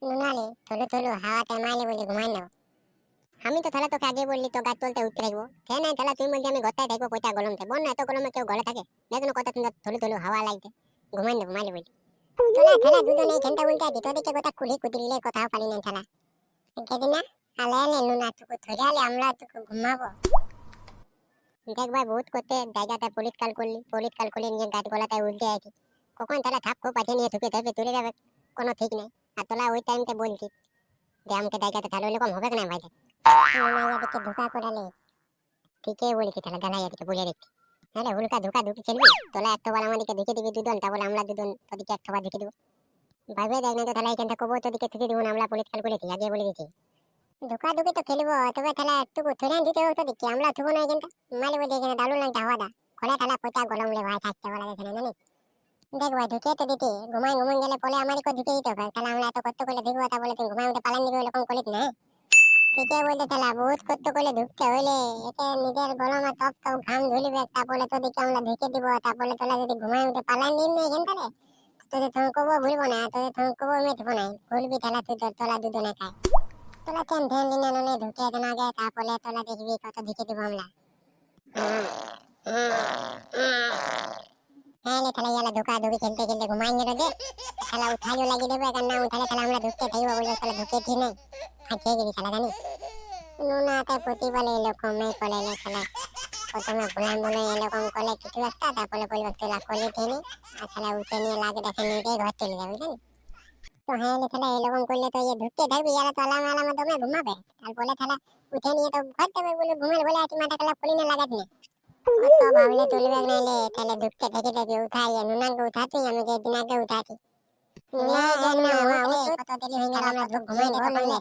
নুনালে থলো থলো হাওয়াতে মাইলে বলে ঘুমাই নাও। আমি তো তাহলে তোকে আগে বললি তো গাছ তলতে উঠতে থাকবো। হ্যাঁ নাই তাহলে তুই বলছি আমি ঘরটায় থাকবো কয়টা গরমতে বল না এত গরমে কেউ ঘরে থাকে দেখো কত সুন্দর থলো থলো হাওয়া লাগছে ঘুমাই নেবো মাইলে বলি। তোলা খেলা দুজনে ঘন্টা উল্টা দিত দিকে কথা কুলি কুদিলে কথাও পারি না খেলা কেদি না আলে আলে নুনা টুকু ধরে আলে আমরা টুকু ঘুমাবো। দেখ ভাই বহুত করতে জায়গাটা পলিটকাল করলে নিয়ে গাছ গলাটায় উল্টে আছি কখন তাহলে থাপ খো পাঠিয়ে নিয়ে ঢুকে ধরবে তুলে যাবে কোনো ঠিক নেই। আর তোলা ওই টাইমতে বলছি যে আমাকে জায়গাটা তাহলে ওরকম হবে না ভাই দিকে ধোকা করালে ঠিকই বলেছি তাহলে গালাইয়া দিকে বলে রেখে তাহলে হুলকা ধোকা ঢুকে চলবি তোলা একবার আমাদেরকে দেখে দিবি দুজন তারপরে আমরা দুজন তোদিকে একবার দেখে দেবো ভাইবে দেখ না তো তাহলে এখানটা কবো তোদিকে থেকে দিব না আমরা পলিটকাল করেছি আগে বলে দিচ্ছি ধোকা ধুকি তো খেলবো তবে তাহলে একটু থরে দিতে হবে তোদিকে আমরা থুবো না এখানটা মালে বলে এখানে দারুণ লাগছে হাওয়াটা খোলা তাহলে পচা গরম লে ভাই থাকতে বলা যাচ্ছে না জানিস। দেখ ভাই ঢুকে তো দিতে ঘুমাই ঘুমান গেলে পরে আমাদেরকে ঢুকে দিতে হবে তাহলে আমরা এত কষ্ট করে দেখবো তা বলে তুই ঘুমাই উঠে পালান দিবি এরকম করিস না। ঠিকই বলতে তাহলে বহুত কষ্ট করে ঢুকতে হইলে এতে নিজের গরমে টপ টপ ঘাম ঝুলিবে তারপরে তোদিকে আমরা ঢুকে দিব তারপরে তোলা যদি ঘুমাই উঠে পালান দিন না এখান থেকে তোদের থমকবো ভুলবো না তোদের থমকবো মিটবো না ভুলবি তাহলে তুই তোলা দুজনে খাই তোলা কেন ধ্যান দিন না ঢুকে দেন আগে তারপরে তোলা দেখবি কত ঢুকে দিব আমরা। হ্যাঁ লে তাহলে ইয়ালা ধোকা ধুকি খেলতে খেলতে ঘুমাই গেল যে খেলা উঠাইও লাগি দেবে কারণ না উঠালে তাহলে আমরা ঢুকতে থাকবো বলে তাহলে ঢুকে ঠিক নেই খাইয়ে গেলি খেলা জানি নুনাতে প্রতি বলে এরকম এই করে খেলা প্রথমে ভুলান বলে এরকম করলে কিছু একটা তারপরে বলবে তোলা করলে ঠেনে আর খেলা উঠে নিয়ে লাগে দেখে নিজেই ঘর চলে যাবে জানি। তো হ্যাঁ খেলা এরকম করলে তো ইয়ে ঢুকতে থাকবি ইয়ারা তো আলাম আলাম দমে ঘুমাবে আর বলে খেলা উঠে নিয়ে তো ঘর যাবে বলে ঘুমের বলে আছি মাথা খেলা খুলি না লাগাত না তো ভাবলে চলবে নাইলে তাহলে ঢুকতে থেকে থেকে উঠাইয়ে নুনাকে উঠাতি আমি যেদিন আগে উঠাতি নুনা কত দেরি হয়ে গেল আমরা ঘুমাই নেই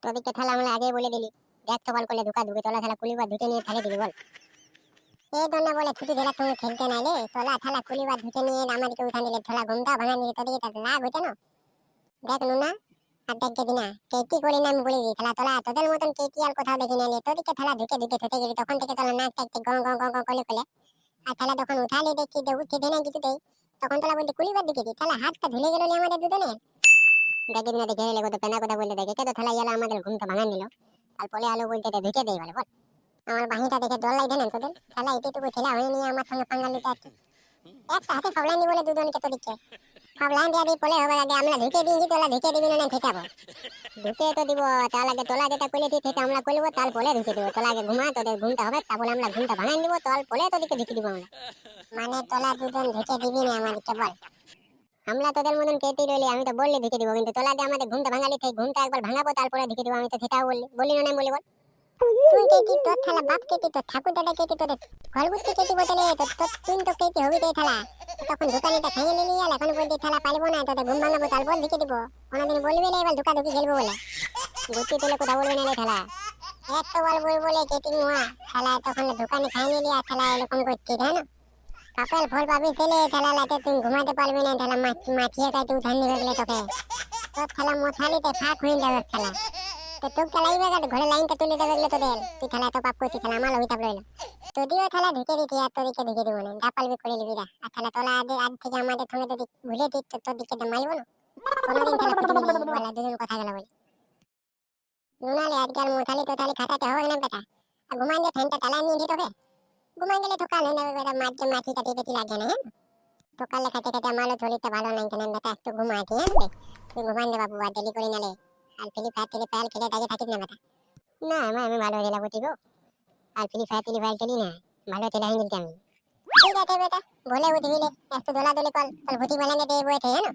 তোদিকে খেলা আমরা আগে বলে দিলি দেখ তো বল করলে ধোকা ঢুকে তোলা খেলা কুলিবার ঢুকে নিয়ে খেলে দিবি বল এই দন্না বলে ছুটি দিলা তুমি খেলতে নাইলে তোলা খেলা কুলিবার ঢুকে নিয়ে আমাদেরকে উঠা নিলে তোলা ঘুমটা ভাঙা নিলে তোদিকে তার লাভ হইতে না। দেখ নুনা আর দেখ যদি না কেটি করি না আমি বলে দিই খেলা তোলা তোদের মতন কেটি আর কোথাও দেখি নাইলে তোদিকে খেলা ঢুকে ঢুকে থেকে গেলি তখন থেকে তোলা নাক টাকতে গং গং গং গং করলে করলে আর খেলা তখন উঠালে দেখি যে উঠে দেয় না কিছুতেই তখন তোলা বলতে কুলিবার দিকে দিই খেলা হাতটা ধুলে গেল আমাদের দুজনের দেখে না দেখে এলে কত পেনা কথা বলতে দেখে তো খেলা ইয়ালা আমাদের ঘুমটা ভাঙা নিল তারপরে আলো বলতে ঢুকে দেই বলে বল আমার বাহিনীটা দেখে ডর লাগে না তোদের খেলা এটুকু ছেলে হয়ে নিয়ে আমার সঙ্গে পাঙ্গা নিতে আসছে একটা হাতে ফাবলানি বলে দুজনকে তো দিচ্ছে ফাবলান দিয়া দিয়ে বলে হবে আগে আমরা ঢুকে দিয়েছি তোলা ঢুকে দিবি না ঠেকাবো ঢুকে তো দিব তার আগে তোলা যেটা করলে থেকে আমরা করবো তারপরে ঢুকে দিব তোলা আগে ঘুমা তোদের ঘুমটা হবে তারপরে আমরা ঘুমটা ভাঙাই দিব তারপরে তোদেরকে ঢুকে দিব আমরা মানে তোলা দুজন ঢুকে দিবি না আমাদেরকে বল আমরা তোদের মতন কেটে রইলে আমি তো বললে ঢুকে দিব কিন্তু তোলা যে আমাদের ঘুমটা ভাঙালি সেই ঘুমটা একবার ভাঙাবো তারপরে ঢুকে দিব আমি তো সেটাও বললি না বলি বল তুই কেটি তোর থালা বাপ কেটি তোর ঠাকুর দাদা কেটি তোদের ঘরগুতি কেটি বদলে তোর তুই তো কেটি হবি রে থালা তখন দোকানিটা খেয়ে নিলি আর এখন বলতে থালা পারবো না তোদের ঘুম ভাঙাবো তারপর ঢুকে দিব কোনোদিন বলবি না এবার ঢুকা ঢুকি খেলবো বলে গুটি তুলে কোথা বলবি না রে থালা এক তো বল বলে কেটি মুয়া থালা তখন দোকানে খাই নিলি আর থালা এরকম করছি তাই না কাপেল ফল পাবি ছেলে থালা লাতে তুই ঘুমাতে পারবি না থালা মাছিয়ে তাই তুই ধান নিবে গেলে তোকে তোর খেলা মশালিতে ফাঁক হয়ে যাবে খেলা তো তোকে খেলাইবে ঘরে লাইনটা তুলে দেবে গেলে তোদের তুই খেলা তো পাপ করছিস খেলা আমার লবিতাপ রইল যদিও খেলা ঢুকে দিতি আর তোদিকে ঢুকে দিব না যা পারবি করে নিবি আর খেলা তোলা আজ থেকে আমাদের সঙ্গে যদি ভুলে দিত তোর দিকে মারিব না কোনোদিন খেলা পৃথিবী নেই বলে দুজন কথা গেল বলে নুনালে আজকাল মশালি তো তাহলে খাটাতে হবে না বেটা আর ঘুমান যে ফ্যানটা চালা নিয়ে দিত ঘুমান গেলে তো কাল হয়ে যাবে বেটা মাঝে মাছি কাটি কাটি লাগে না হ্যাঁ তো কালে খাতে খাতে আমারও শরীরটা ভালো নাই কেন বেটা একটু ঘুমাতি হ্যাঁ তুই ঘুমান দে বাবু আর দেরি করি নালে আর ফ্রি ফায়ার খেলে দাগে থাকিস না বেটা না আমি ভালো জেলা বুঝি গো আর ফ্রি ফায়ার খেলি না ভালো চলে হয়ে গেছি আমি ঠিক আছে বেটা বলে বুঝবিলে একটু দোলাদলি কর তোর ভুতি বানানে দিয়ে বইতে হ্যাঁ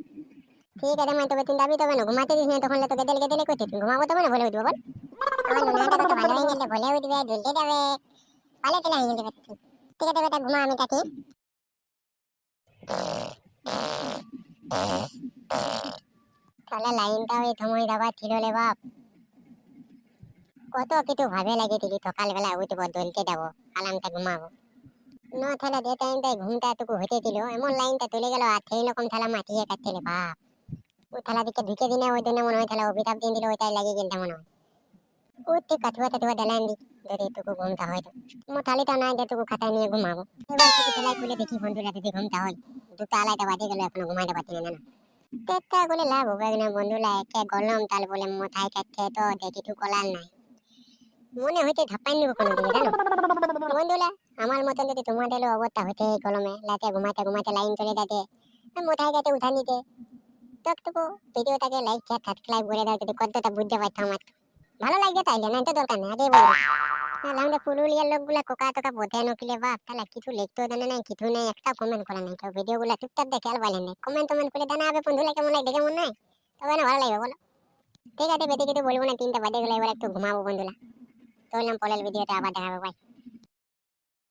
ঠিক আছে मैं তবে চিন্তা তবে না ঘুমাতে দিস না তখন তো গেদেলে করছিস ঘুমাবো তবে না বলে উঠবো বল আমার নুনাটা কত ভালো হয়ে গেলে বলে উঠবে ঢুলতে যাবে ভালো চলে হয়ে গেছে ঠিক আছে বেটা ঘুমা আমি থাকি তাহলে লাইনটা ওই সময় যাবার ছিল রে বাপ কত কিছু ভাবে লাগিয়েছিলি সকালবেলা উঠবো দলতে যাবো আলামটা ঘুমাবো না তাহলে যে টাইমটায় ঘুমটা এতটুকু হতেছিল এমন লাইনটা চলে গেল আর সেই রকম খেলা মাঠিয়ে কাটছিল বাপ ও খেলা দিকে ঢুকে দিনে ওই জন্য মনে হয় খেলা অভিতাপ দিন দিল ওইটাই লাগিয়ে গেলটা মনে হয় উঠতে কাঠুয়া টাঠুয়া দেলাইন দি যদি এটুকু ঘুমটা হয় তো থালিটা নাই যেটুকু খাতায় নিয়ে ঘুমাবো এবার থেকে খেলায় খুলে দেখি বন্ধুরা যদি ঘুমটা হয় দুটো আড়াইটা বাজে গেল এখনো ঘুমাইতে পারছি না চেষ্টা করে লাভ হবে না বন্ধুলা, একে গলম তাল বলে মাথায় কাটতে তো দেখি তু কলার নাই, মনে হইতে ধাপাই নিব কোনো দিকে জানো বন্ধুলা। আমার মতন যদি তোমাদেরও অবস্থা হতে এই গরমে রাতে ঘুমাতে ঘুমাতে লাইন চলে যাতে, মাথায় কাটে উঠা নিতে, ততটুকু ভিডিওটাকে লাইক শেয়ার সাবস্ক্রাইব করে দাও যদি কতটা বুঝতে পারতো আমার। ভালো লাগে তাইলে, নাই তো দরকার নেই আগেই বলবো। তাহলে আমাদের পুরুলিয়ার লোকগুলা কোকা টোকা বোঝে নকিলে বাপ, তাহলে কিছু লিখতেও জানে নাই, কিছু নেই, একটা কমেন্ট করে নাই কেউ, ভিডিওগুলা টুকটাক দেখে আর বলেন নাই, কমেন্ট টমেন্ট করে জানা হবে বন্ধুলা কেমন লাগে দেখে মনে হয়, তবে না ভালো লাগবে বলো। ঠিক আছে বেশি কিছু বলবো না, 3টা বাজে গেলে এবার একটু ঘুমাবো বন্ধুলা। চললাম পরের ভিডিওতে আবার দেখাবো, বাই।